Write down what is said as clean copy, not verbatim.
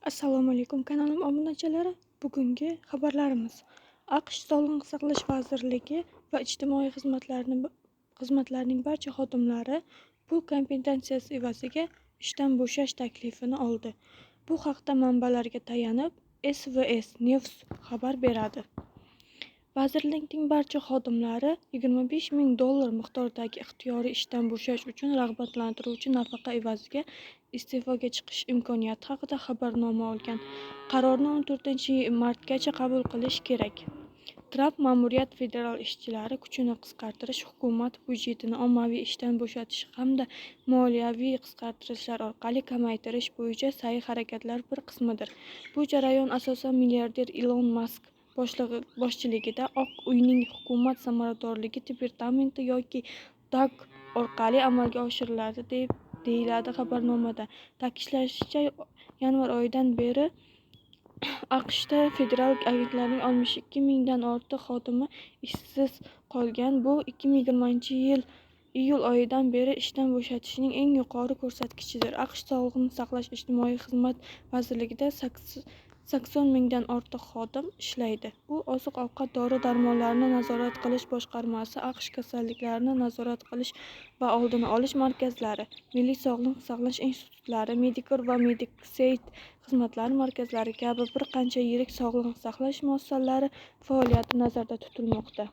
Assalomu alaykum kanalim obunachilari. Bugungi xabarlarimiz: AQSh Sog'liqni saqlash vazirligi va ijtimoiy xizmatlarning barcha xodimlari pul kompensasiyasi evaziga ishdan bo'shash taklifini oldi. Bu haqda manbalarga tayanib SVS News xabar beradi. Vazirlikning barcha xodimlari $25,000 miqdoridagi ixtiyoriy ishdan bo'shash uchun rag'batlantiruvchi nafaqa evaziga iste'foga chiqish imkoniyati haqida xabarnoma olgan. Qarorni 14-martgacha qabul qilish kerak. Tramp ma'muriyat federal ishchilar kuchini qisqartirish, hukumat byudjetini ommaviy ishdan bo'shatish hamda moliyaviy qisqartirishlar orqali kamaytirish bo'yicha sa'y-harakatlar bir qismidir. Bu jarayon asosan milliarder Ilon Mask boshchiligida Oq uyning hukumat samaradorligi departamenti yoki DAG orqali amalga oshiriladi, deyiladi xabarnomada. Ta'kidlanishicha, yanvar oyidan beri AQShda federal agentliklarning 62 mingdan ortiq xodimi ishsiz qolgan. Bu 2020-yil iyul oyidan beri ishdan bo'shatishning eng yuqori ko'rsatkichidir. AQSh Sog'liqni saqlash ijtimoiy xizmat vazirligida 80 mingdan ortiq xodim ishlaydi. U oziq-ovqat, dori-darmonlarni nazorat qilish boshqarmasi, AQSh kasalliklarni nazorat qilish va oldini olish markazlari, milliy sog'liqni saqlash institutlari, Medicare va Medicaid xizmatlari markazlari kabi bir qancha yirik sog'liqni saqlash muassasalari faoliyati nazarda tutilmoqda.